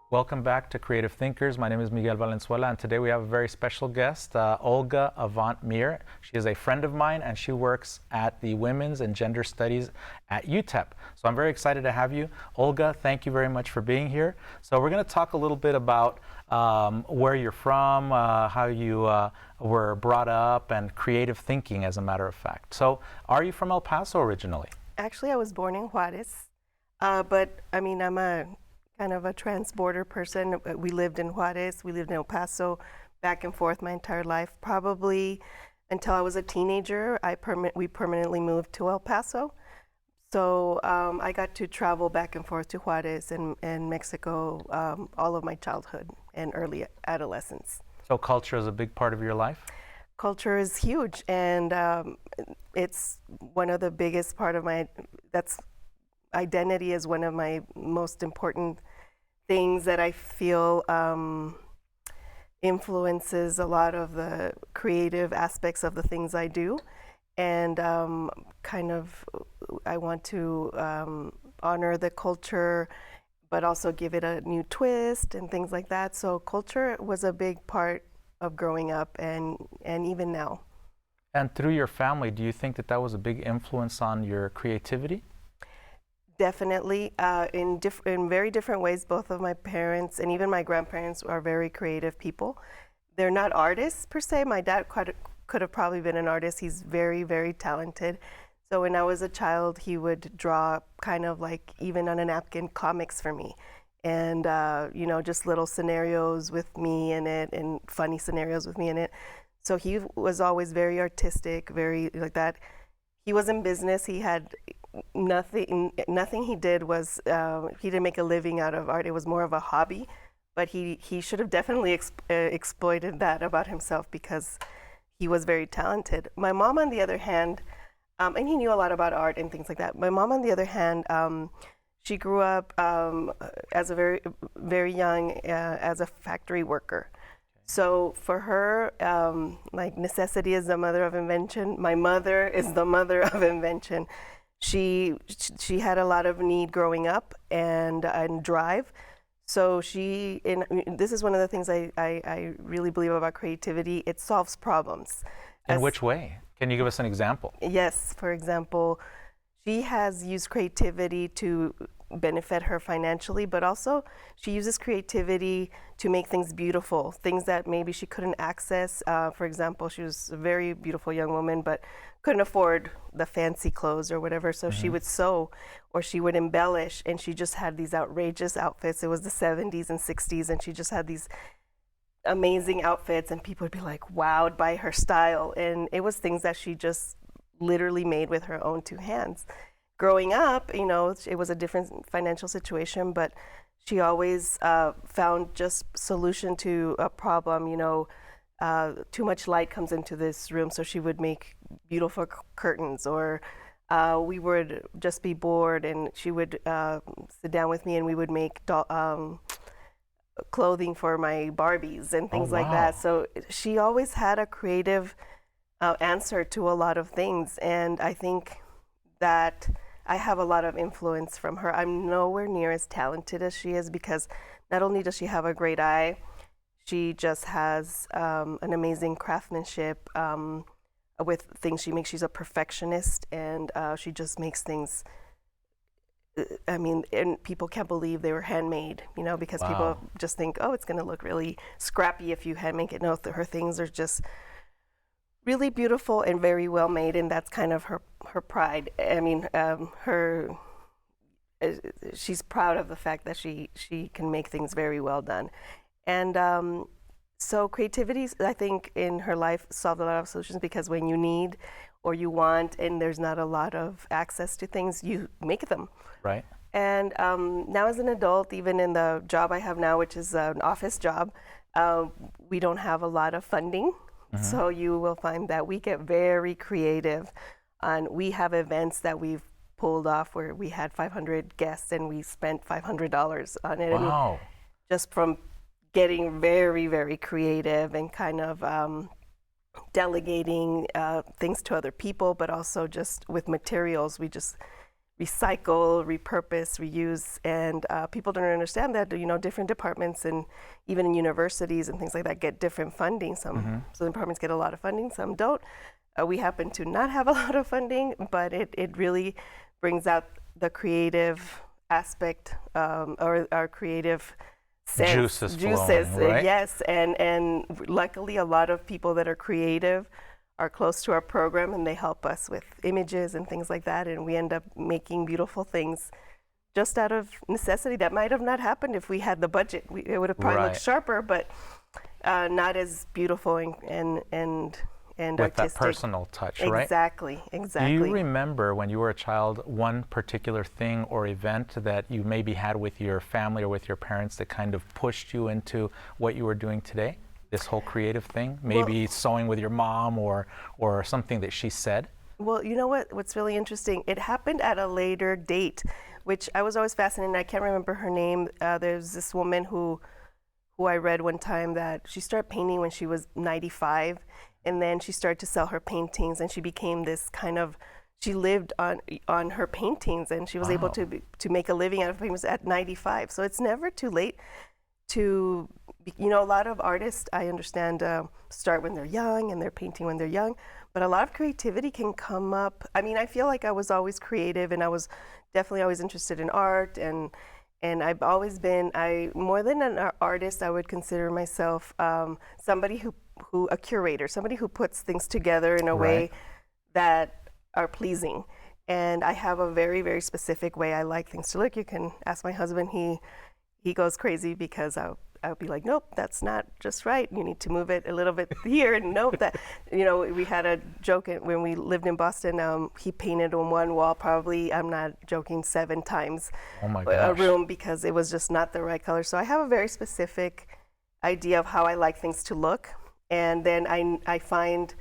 Welcome back to Creative Thinkers. My name is Miguel Valenzuela, and today we have a very special guest, Olga Avant-Mier. She is a friend of mine, and she works at the Women's and Gender Studies at UTEP. So I'm very excited to have you. Olga, thank you very much for being here. So we're going to talk a little bit about where you're from, how you were brought up, and creative thinking, as a matter of fact. So are you from El Paso originally? Actually, I was born in Juarez, but I mean, I'm a kind of a trans-border person. We lived in Juarez, we lived in El Paso, back and forth my entire life. Probably until I was a teenager, we permanently moved to El Paso. So I got to travel back and forth to Juarez and Mexico all of my childhood and early adolescence. So culture is a big part of your life? Culture is huge, and it's one of the biggest part of my, identity is one of my most important things that I feel influences a lot of the creative aspects of the things I do. And I want to honor the culture, but also give it a new twist and things like that. So culture was a big part of growing up and even now. And through your family, do you think that that was a big influence on your creativity? Definitely, in very different ways. Both of my parents and even my grandparents are very creative people. They're not artists per se. My dad could have probably been an artist. He's very, very talented. So when I was a child, he would draw kind of like, even on a napkin, comics for me. And, you know, just little scenarios with me in it and funny scenarios with me in it. So he was always very artistic, very like that. He was in business. He had nothing he did was, he didn't make a living out of art. It was more of a hobby, but he should have definitely exploited that about himself because he was very talented. My mom, on the other hand, and he knew a lot about art and things like that. My mom, on the other hand, she grew up as a very, very young as a factory worker. So for her, like, necessity is the mother of invention. My mother is the mother of invention. She had a lot of need growing up and drive. So this is one of the things I really believe about creativity. It solves problems. In which way? Can you give us an example? Yes, for example, she has used creativity to benefit her financially, but also she uses creativity to make things beautiful, things that maybe she couldn't access. For example, she was a very beautiful young woman, but couldn't afford the fancy clothes or whatever, so she would sew or she would embellish, and she just had these outrageous outfits. It was the 70s and 60s, and she just had these amazing outfits, and people would be like wowed by her style, and it was things that she just literally made with her own two hands. Growing up, you know, it was a different financial situation, but she always found just solution to a problem. You know, too much light comes into this room, so she would make beautiful curtains, or we would just be bored, and she would sit down with me, and we would make clothing for my Barbies and things like that. So she always had a creative answer to a lot of things, and I think that I have a lot of influence from her. I'm nowhere near as talented as she is, because not only does she have a great eye, she just has an amazing craftsmanship with things she makes. She's a perfectionist, and she just makes things, I mean, and people can't believe they were handmade, you know, because people just think, oh, it's going to look really scrappy if you hand make it. No, her things are just really beautiful and very well made, and that's kind of her pride. I mean, she's proud of the fact that she can make things very well done. And so creativity, I think, in her life solved a lot of solutions, because when you need or you want and there's not a lot of access to things, you make them. Right. And now as an adult, even in the job I have now, which is an office job, we don't have a lot of funding. So you will find that we get very creative, and we have events that we've pulled off where we had 500 guests and we spent $500 on it. Wow. And just from getting very, very creative and kind of delegating things to other people, but also just with materials, we just recycle, repurpose, reuse, and people don't understand that, different departments and even in universities and things like that get different funding. Some departments get a lot of funding, some don't. We happen to not have a lot of funding, but it really brings out the creative aspect or our creative sense. Juices flowing, right? Yes, and luckily a lot of people that are creative are close to our program, and they help us with images and things like that, and we end up making beautiful things just out of necessity that might have not happened if we had the budget. It would have probably looked sharper, but not as beautiful and with artistic. that personal touch, right? Exactly. Do you remember when you were a child one particular thing or event that you maybe had with your family or with your parents that kind of pushed you into what you were doing today? This whole creative thing? Maybe sewing with your mom or something that she said? Well, you know what's really interesting? It happened at a later date, which I was always fascinated. I can't remember her name. There's this woman who I read one time that she started painting when she was 95, and then she started to sell her paintings, and she became this kind of, she lived on her paintings, and she was able to make a living out of paintings at 95. So it's never too late to, a lot of artists, I understand, start when they're young and they're painting when they're young, but a lot of creativity can come up. I mean, I feel like I was always creative, and I was definitely always interested in art, and I've always been, more than an artist, I would consider myself somebody a curator, somebody who puts things together in a way that are pleasing. And I have a very, very specific way I like things to look. You can ask my husband, he goes crazy because I'll be like, nope, that's not just right. You need to move it a little bit here, and nope, that, we had a joke when we lived in Boston. He painted on one wall, probably, I'm not joking, 7 times a room because it was just not the right color. So I have a very specific idea of how I like things to look, and then I find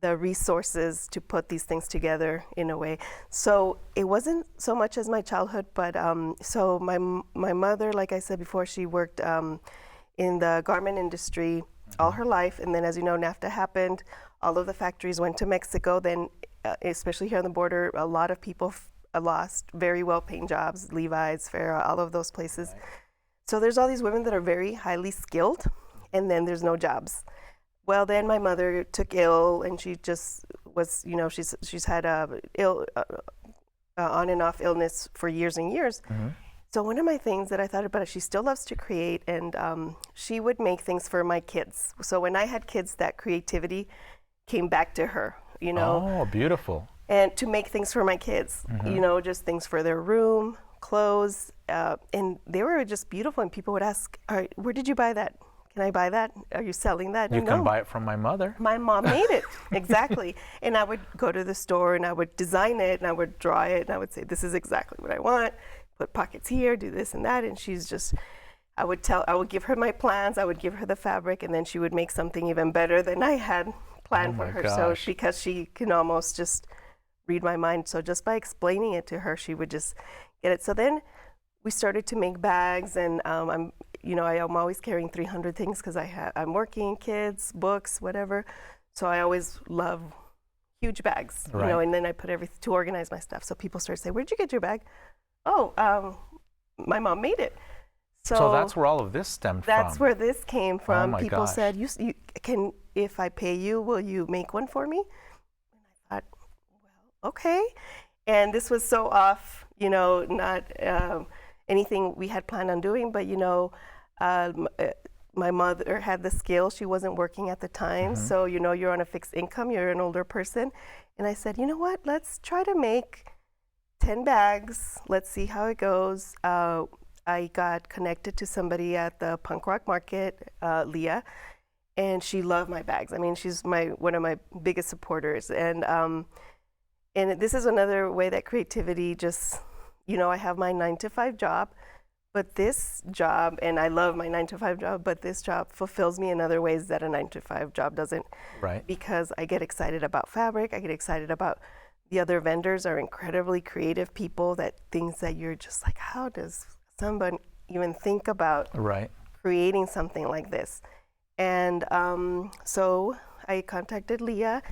the resources to put these things together in a way. So it wasn't so much as my childhood, but so my mother, like I said before, she worked in the garment industry all her life, and then, as you know, NAFTA happened. All of the factories went to Mexico. Then, especially here on the border, a lot of people lost very well-paying jobs, Levi's, Farrah, all of those places. So there's all these women that are very highly skilled, and then there's no jobs. Well, then my mother took ill, and she just was, she's had on and off illness for years and years. So one of my things that I thought about is she still loves to create, and she would make things for my kids. So when I had kids, that creativity came back to her, Oh, beautiful. And to make things for my kids, just things for their room, clothes, and they were just beautiful. And people would ask, all right, where did you buy that? Can I buy that? Are you selling that? You can buy it from my mother. My mom made it, exactly. And I would go to the store, and I would design it, and I would draw it, and I would say, this is exactly what I want. Put pockets here, do this and that. And she's just, I would give her my plans, I would give her the fabric, and then she would make something even better than I had planned for her. Gosh. So because she can almost just read my mind. So just by explaining it to her, she would just get it. So then we started to make bags, and I'm always carrying 300 things because I'm working, kids, books, whatever. So I always love huge bags, and then I put everything to organize my stuff. So people start to say, where'd you get your bag? Oh, my mom made it. So that's where all of this stemmed from. That's where this came from. Oh my People gosh. said, you can, if I pay you, will you make one for me? And I thought, well, okay. And this was so off, not anything we had planned on doing, but my mother had the skill. She wasn't working at the time. So, you're on a fixed income, you're an older person. And I said, you know what, let's try to make 10 bags. Let's see how it goes. I got connected to somebody at the punk rock market, Leah, and she loved my bags. I mean, she's one of my biggest supporters. And this is another way that creativity just, I have my 9-to-5 job, but this job, and I love my 9-to-5 job, but this job fulfills me in other ways that a 9-to-5 job doesn't. Right. Because I get excited about fabric, I get excited about the other vendors are incredibly creative people, things that you're just like, how does someone even think about creating something like this? And so I contacted Leah,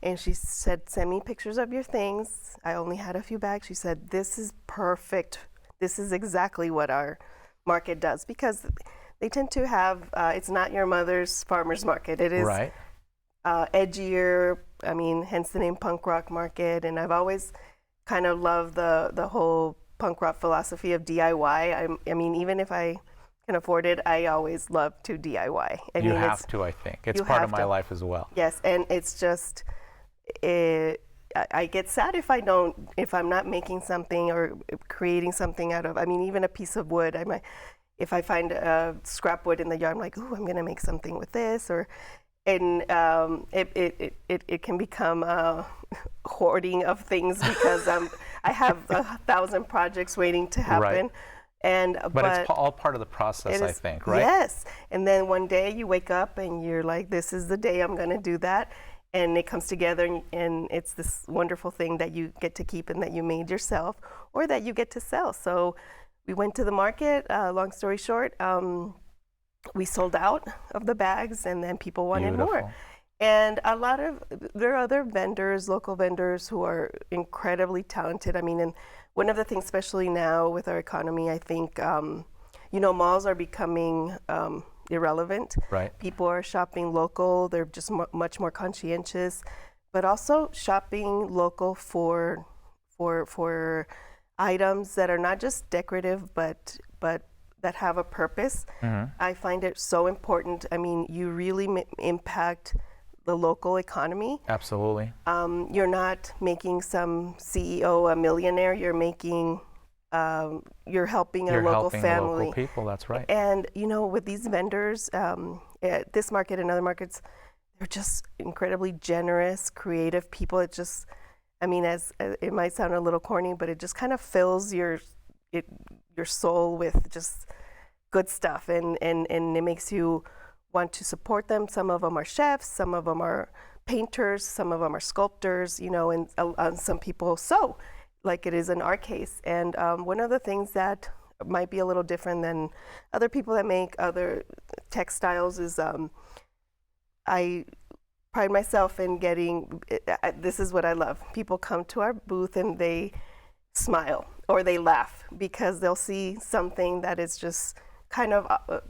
And she said, send me pictures of your things. I only had a few bags. She said, this is perfect. This is exactly what our market does, because they tend to have, it's not your mother's farmer's market. It is Right. Edgier, I mean, hence the name punk rock market. And I've always kind of loved the whole punk rock philosophy of DIY. I mean, even if I can afford it, I always love to DIY. You have to, I think. It's part of my life as well. Yes, and it's just, I get sad if I'm not making something or creating something out of, I mean, even a piece of wood. If I find scrap wood in the yard, I'm like, ooh, I'm gonna make something with this, and it can become hoarding of things because I have 1,000 projects waiting to happen. Right. But it's all part of the process, I think, right? Yes. And then one day you wake up and you're like, this is the day I'm going to do that. And it comes together, and it's this wonderful thing that you get to keep and that you made yourself, or that you get to sell. So we went to the market. Long story short, we sold out of the bags, and then people wanted more. And there are other vendors, local vendors, who are incredibly talented. I mean, and one of the things, especially now with our economy, I think, malls are becoming irrelevant. Right. People are shopping local. They're just much more conscientious, but also shopping local for items that are not just decorative, but that have a purpose. Mm-hmm. I find it so important. I mean, you really impact the local economy. Absolutely. You're not making some CEO a millionaire. You're making, you're helping a local family. You're helping the local people, that's right. And, with these vendors, at this market and other markets, they're just incredibly generous, creative people. It just, I mean, it might sound a little corny, but it just kind of fills your soul with just good stuff. And it makes you want to support them. Some of them are chefs, some of them are painters, some of them are sculptors, and some people sew, like it is in our case. And one of the things that might be a little different than other people that make other textiles is I pride myself in getting, this is what I love. People come to our booth and they smile or they laugh because they'll see something that is just kind of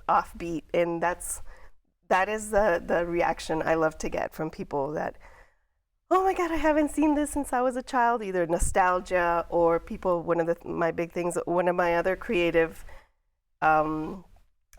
offbeat, and that is the reaction I love to get from people that, oh my God, I haven't seen this since I was a child, either nostalgia or people, one of my other creative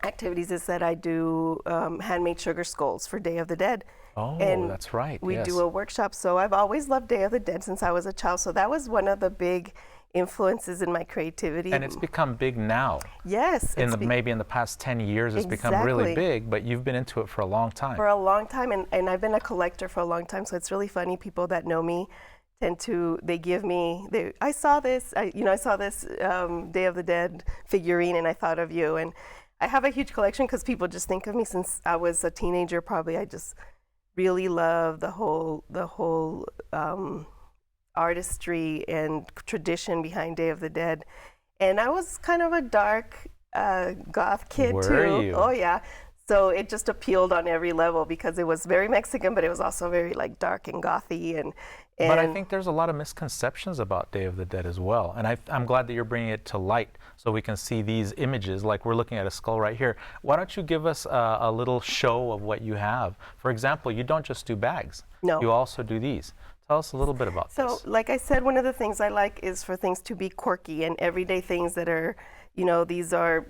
activities is that I do handmade sugar skulls for Day of the Dead. Oh, and that's right. We do a workshop. So I've always loved Day of the Dead since I was a child. So that was one of the big influences in my creativity. And it's become big now. Yes. Maybe in the past 10 years it's become really big, but you've been into it for a long time. For a long time, and I've been a collector for a long time, so it's really funny. People that know me I saw this Day of the Dead figurine and I thought of you. And I have a huge collection because people just think of me since I was a teenager. Probably I just really love the whole artistry and tradition behind Day of the Dead. And I was kind of a dark goth kid too. Were you? Oh yeah. So it just appealed on every level because it was very Mexican, but it was also very like dark and gothy. But I think there's a lot of misconceptions about Day of the Dead as well. And I'm glad that you're bringing it to light so we can see these images. Like we're looking at a skull right here. Why don't you give us a little show of what you have? For example, you don't just do bags. No. You also do these. Tell us a little bit about this. So like I said, one of the things I like is for things to be quirky and everyday things that are, these are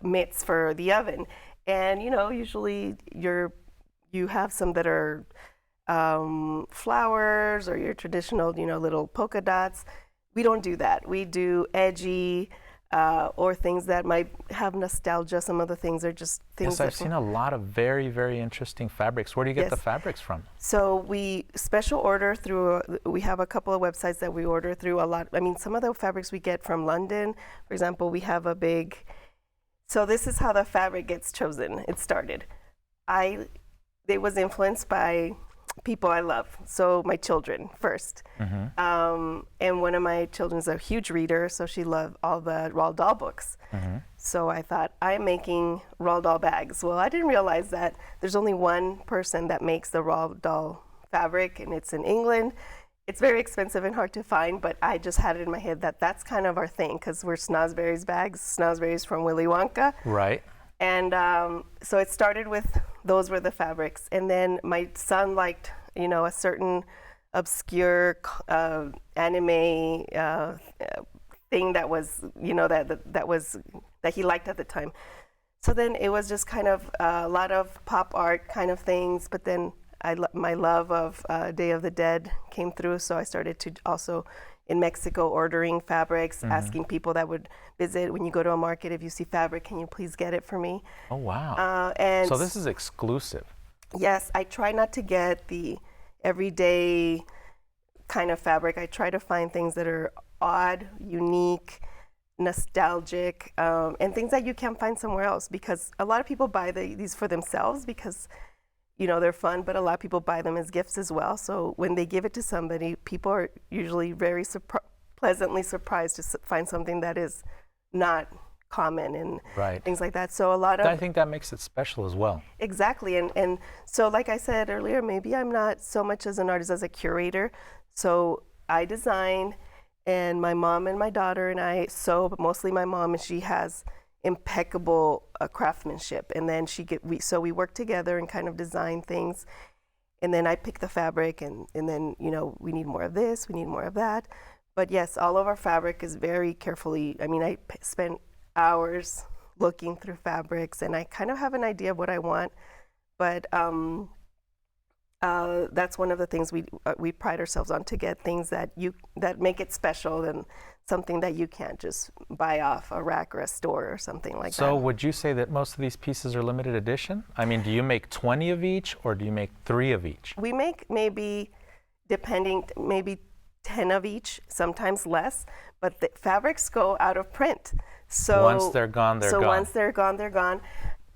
mitts for the oven. And, usually you have some that are flowers or your traditional, little polka dots. We don't do that. We do edgy or things that might have nostalgia. Some of the things are just things. Yes, I've seen a lot of very, very interesting fabrics. Where do you get the fabrics from? So we special order through, we have a couple of websites that we order through a lot. I mean, some of the fabrics we get from London. For example, we have a big, so this is how the fabric gets chosen. It started. It was influenced by people I love. So my children first. Mm-hmm. And one of my children's a huge reader, so she loved all the Roald Dahl books. Mm-hmm. So I thought, I'm making Roald Dahl bags. Well, I didn't realize that there's only one person that makes the Roald Dahl fabric, and it's in England. It's very expensive and hard to find, but I just had it in my head that that's kind of our thing, because we're Snozzberries bags, Snozzberries from Willy Wonka. Right. And so it started with, those were the fabrics. And then my son liked, you know, a certain obscure anime thing that was, you know, that he liked at the time. So then it was just kind of a lot of pop art kind of things, but then my love of Day of the Dead came through, so I started to also in Mexico ordering fabrics, asking people that would visit, when you go to a market, if you see fabric, can you please get it for me? Oh, wow. And so this is exclusive. Yes, I try not to get the everyday kind of fabric. I try to find things that are odd, unique, nostalgic, and things that you can't find somewhere else, because a lot of people buy these for themselves because, you know, they're fun, but a lot of people buy them as gifts as well. So when they give it to somebody, people are usually very pleasantly surprised to find something that is not common and things like that. So a lot of... I think that makes it special as well. Exactly. And so like I said earlier, maybe I'm not so much as an artist as a curator. So I design, and my mom and my daughter and I sew, but mostly my mom, and she has impeccable craftsmanship, and then we work together and kind of design things, and then I pick the fabric, and then, you know, we need more of this, we need more of that. But yes, all of our fabric is very carefully, I mean, I spent hours looking through fabrics, and I kind of have an idea of what I want, but that's one of the things we pride ourselves on, to get things that make it special, and something that you can't just buy off a rack or a store or something like that. So would you say that most of these pieces are limited edition? I mean, do you make 20 of each, or do you make 3 of each? We make maybe 10 of each, sometimes less, but the fabrics go out of print. So once they're gone, they're gone. So once they're gone, they're gone.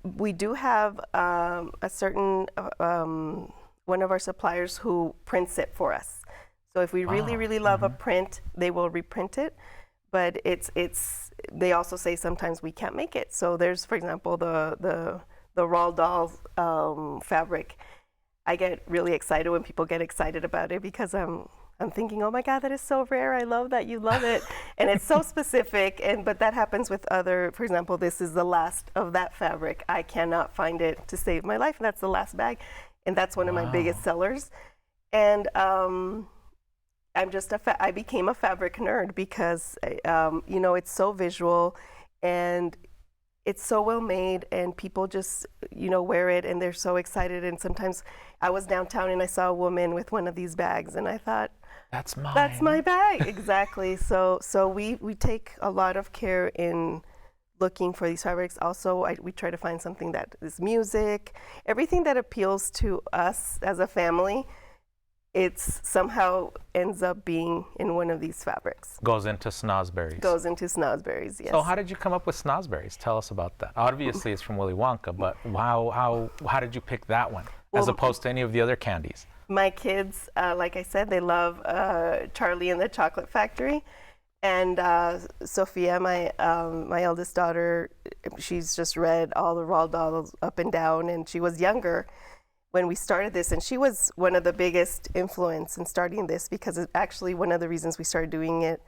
We do have a certain one of our suppliers who prints it for us. So if we really love a print, they will reprint it. But they also say sometimes we can't make it. So there's, for example, the Roald Dahl fabric. I get really excited when people get excited about it, because I'm thinking, oh my God, that is so rare. I love that you love it. And it's so specific. But that happens with other, for example, this is the last of that fabric. I cannot find it to save my life. And that's the last bag. And that's one of my biggest sellers. And I became a fabric nerd, because, you know, it's so visual, and it's so well made, and people just, you know, wear it, and they're so excited. And sometimes I was downtown and I saw a woman with one of these bags, and I thought, that's mine. That's my bag. Exactly. So we take a lot of care in looking for these fabrics. Also, we try to find something that is music, everything that appeals to us as a family. It's somehow ends up being in one of these fabrics. Goes into Snozzberries. Goes into Snozzberries, yes. So how did you come up with Snozzberries? Tell us about that. Obviously, it's from Willy Wonka, but how did you pick that one, as opposed to any of the other candies? My kids, like I said, they love Charlie and the Chocolate Factory. And Sophia, my eldest daughter, she's just read all the Roald Dahl up and down, and she was younger when we started this, and she was one of the biggest influence in starting this, because it's actually one of the reasons we started doing it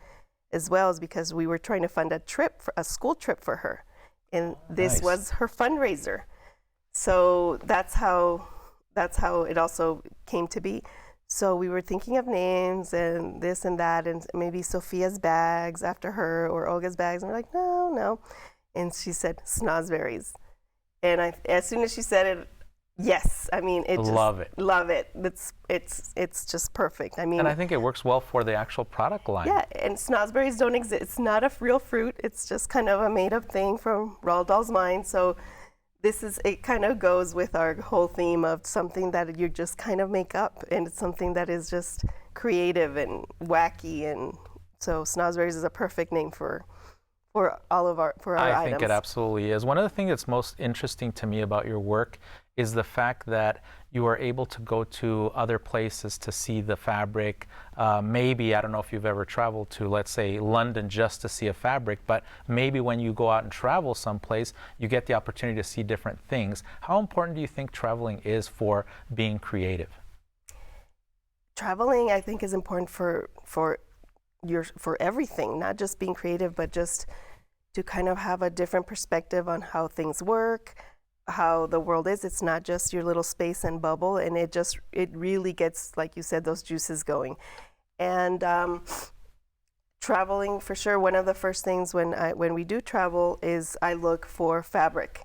as well is because we were trying to fund a school trip for her, and this was her fundraiser. So that's how it also came to be. So we were thinking of names and this and that, and maybe Sophia's bags after her, or Olga's bags, and we're like, no. And she said Snozzberries, and as soon as she said it, yes, I mean, love it. It's just perfect. I mean, and I think it works well for the actual product line. Yeah, and Snozzberries don't exist. It's not a real fruit. It's just kind of a made-up thing from Roald Dahl's mind. So it kind of goes with our whole theme of something that you just kind of make up, and it's something that is just creative and wacky. And so Snozzberries is a perfect name for all of our items. I think it absolutely is. One of the things that's most interesting to me about your work is the fact that you are able to go to other places to see the fabric. Maybe, I don't know if you've ever traveled to, let's say, London just to see a fabric, but maybe when you go out and travel someplace, you get the opportunity to see different things. How important do you think traveling is for being creative? traveling, I think, is important for everything, not just being creative, but just to kind of have a different perspective on how things work, how the world is. It's not just your little space and bubble, and it really gets, like you said, those juices going. And traveling, for sure, one of the first things when we do travel is I look for fabric,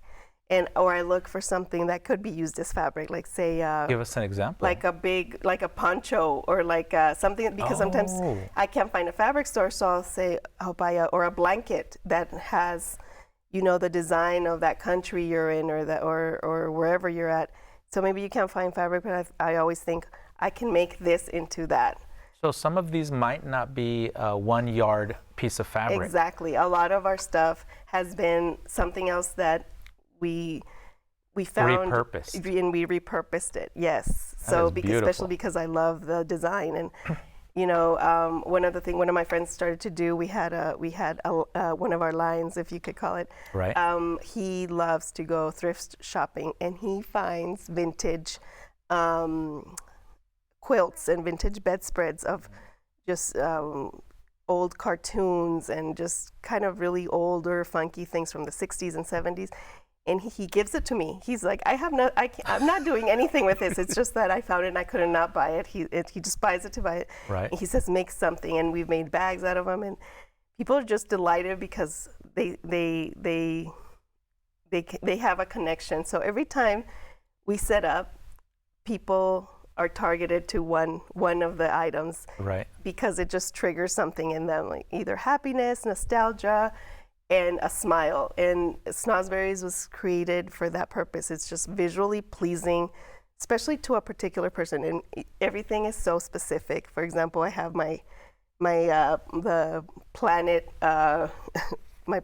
or I look for something that could be used as fabric, like say give us an example. like a poncho, or like something, because sometimes I can't find a fabric store, so I'll say I'll buy a blanket that has, you know, the design of that country you're in, or wherever you're at. So maybe you can't find fabric, but I always think I can make this into that. So some of these might not be a 1 yard piece of fabric. Exactly. A lot of our stuff has been something else that we found repurposed, and we repurposed it. Yes. That So is beautiful. especially because I love the design, and you know, one of my friends started to do. We had one of our lines, if you could call it. Right. He loves to go thrift shopping, and he finds vintage quilts and vintage bedspreads of just old cartoons and just kind of really older, funky things from the 60s and 70s. And he gives it to me. He's like, I'm not doing anything with this. It's just that I found it and I could not buy it. He just buys it to buy it. Right. And he says, make something. And we've made bags out of them. And people are just delighted because they have a connection. So every time we set up, people are targeted to one of the items. Right. Because it just triggers something in them, like either happiness, nostalgia, and a smile. And Snozzberries was created for that purpose. It's just visually pleasing, especially to a particular person. And everything is so specific. For example, I have the planet, my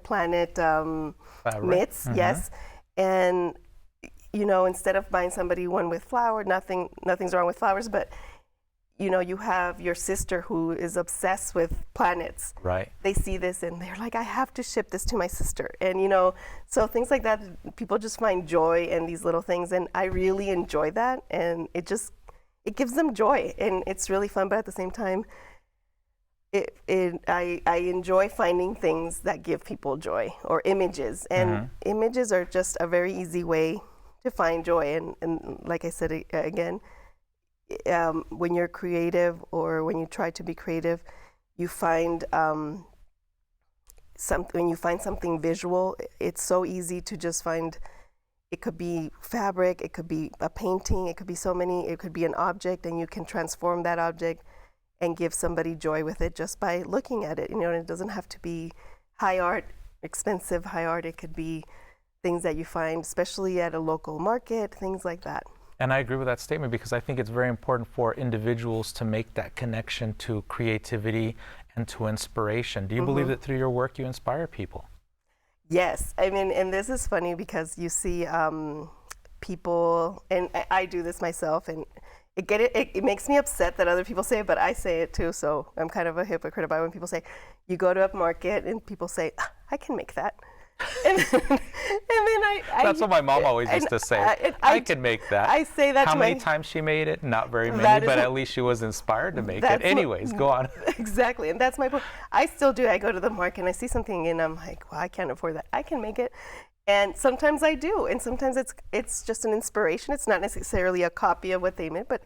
planet mitts, yes. And you know, instead of buying somebody one with flower, nothing's wrong with flowers, but you know, you have your sister who is obsessed with planets. Right. They see this and they're like, I have to ship this to my sister. And you know, so things like that, people just find joy in these little things, and I really enjoy that, and it gives them joy, and it's really fun. But at the same time, I enjoy finding things that give people joy, or images, and images are just a very easy way to find joy. And like I said again, when you're creative, or when you try to be creative, you find when you find something visual, it's so easy to just find. It could be fabric, it could be a painting, it could be it could be an object, and you can transform that object and give somebody joy with it just by looking at it. You know, and it doesn't have to be high art, expensive high art. It could be things that you find, especially at a local market, things like that. And I agree with that statement, because I think it's very important for individuals to make that connection to creativity and to inspiration. Do you believe that through your work you inspire people? Yes. I mean, and this is funny because you see people, and I do this myself, and it makes me upset that other people say it, but I say it too, so I'm kind of a hypocrite about when people say, you go to a market and people say, I can make that. And then That's what my mom always used to say. I can make that. I say that How many times she made it? Not very many, but at least she was inspired to make it. Anyways, go on. Exactly, and that's my point. I still do. I go to the market and I see something and I'm like, well, I can't afford that. I can make it. And sometimes I do, and sometimes it's just an inspiration. It's not necessarily a copy of what they made, but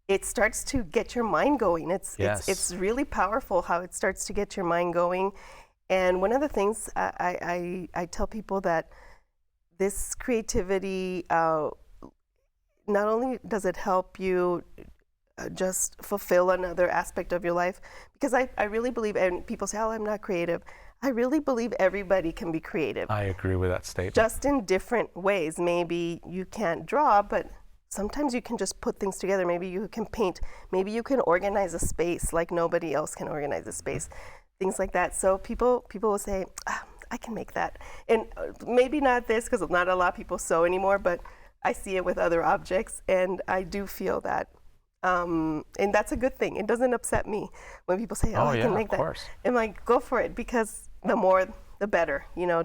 it starts to get your mind going. It's really powerful how it starts to get your mind going. And one of the things I tell people, that this creativity, not only does it help you just fulfill another aspect of your life, because I really believe, and people say, oh, I'm not creative. I really believe everybody can be creative. I agree with that statement. Just in different ways. Maybe you can't draw, but sometimes you can just put things together. Maybe you can paint. Maybe you can organize a space like nobody else can organize a space. Things like that. So people will say, I can make that. And maybe not this, because not a lot of people sew anymore, but I see it with other objects, and I do feel that. And that's a good thing. It doesn't upset me when people say, I can make that. Course. I'm like, go for it, because the more, the better. You know,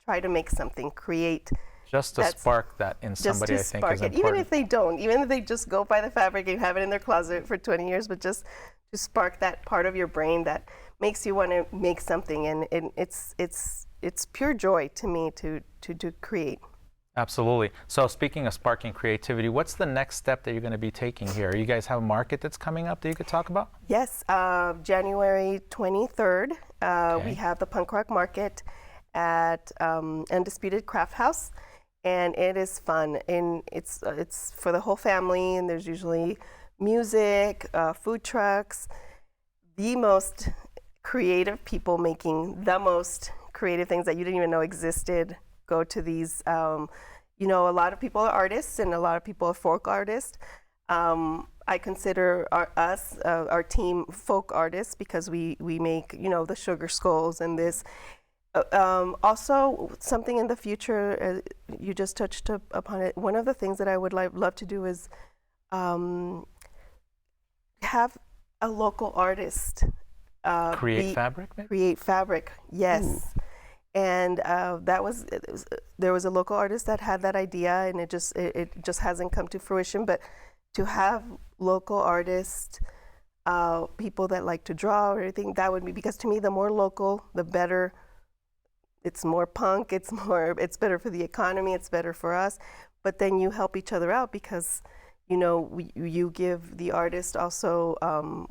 try to make something, create Just to spark that in somebody, I think, is important. Even if they don't, even if they just go buy the fabric and have it in their closet for 20 years, but just to spark that part of your brain that makes you want to make something, and it's pure joy to me to create. Absolutely. So speaking of sparking creativity, what's the next step that you're going to be taking here? You guys have a market that's coming up that you could talk about? Yes, January 23rd, we have the punk rock market at Undisputed Craft House, and it is fun, and it's for the whole family, and there's usually music, food trucks, the most creative people making the most creative things that you didn't even know existed. Go to these, you know, a lot of people are artists and a lot of people are folk artists. I consider our team folk artists because we make, you know, the sugar skulls and this. Also, something in the future, you just touched upon it. One of the things that I would love to do is have a local artist create fabric. Maybe? Create fabric, yes. Ooh. And there was a local artist that had that idea, and it just hasn't come to fruition. But to have local artists, people that like to draw or anything, that would be, because to me, the more local, the better. It's more punk. It's better for the economy. It's better for us. But then you help each other out because, you know, you give the artist also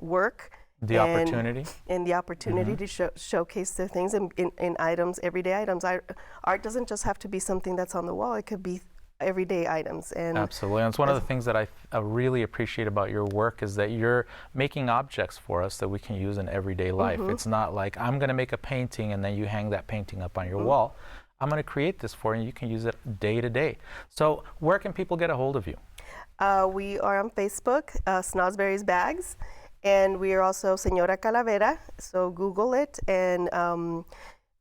work. The opportunity. And the opportunity to showcase their things in items, everyday items. Art doesn't just have to be something that's on the wall. It could be everyday items. And absolutely. And it's one of the things that I really appreciate about your work is that you're making objects for us that we can use in everyday life. It's not like I'm going to make a painting and then you hang that painting up on your wall. I'm going to create this for you and you can use it day to day. So where can people get a hold of you? We are on Facebook, Snozzberries Bags. And we are also Señora Calavera, so Google it. And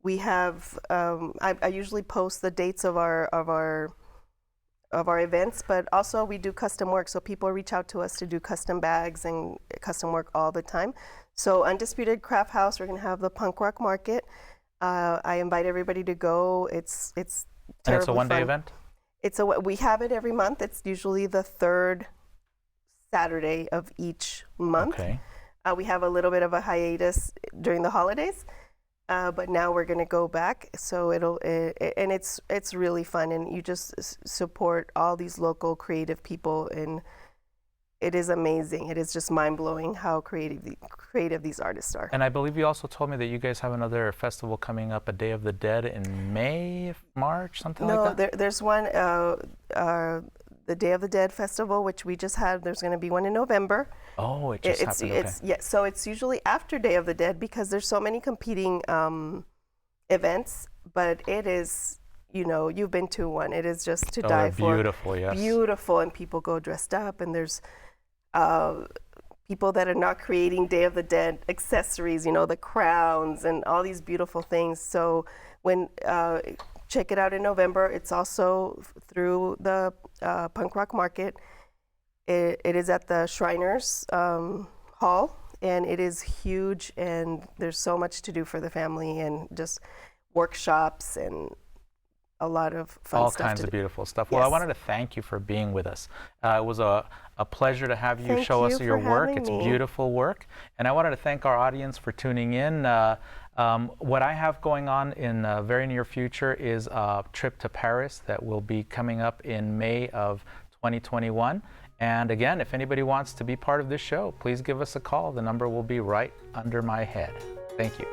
we have, I usually post the dates of our events, but also we do custom work. So people reach out to us to do custom bags and custom work all the time. So Undisputed Craft House, we're going to have the punk rock market. I invite everybody to go. It's and it's a one-day event? We have it every month. It's usually the third Saturday of each month. Okay. We have a little bit of a hiatus during the holidays, but now we're going to go back. So and it's really fun, and you just support all these local creative people, and it is amazing. It is just mind-blowing how creative these artists are. And I believe you also told me that you guys have another festival coming up, a Day of the Dead in May, March, something like that? No, there's one, the Day of the Dead Festival, which we just had. There's going to be one in November. Oh, it just happened. Okay. Yeah, so it's usually after Day of the Dead because there's so many competing events, but it is, you know, you've been to one. It is just to die for. Beautiful, yes. Beautiful, and people go dressed up, and there's people that are not creating Day of the Dead accessories, you know, the crowns and all these beautiful things. So when check it out in November. It's also through the punk rock market. It is at the Shriners Hall, and it is huge, and there's so much to do for the family, and just workshops and a lot of fun all stuff. All kinds of beautiful stuff. Yes. Well, I wanted to thank you for being with us. It was a pleasure to have you show us your work. It's beautiful work. And I wanted to thank our audience for tuning in. What I have going on in the very near future is a trip to Paris that will be coming up in May of 2021. And again, if anybody wants to be part of this show, please give us a call. The number will be right under my head. Thank you.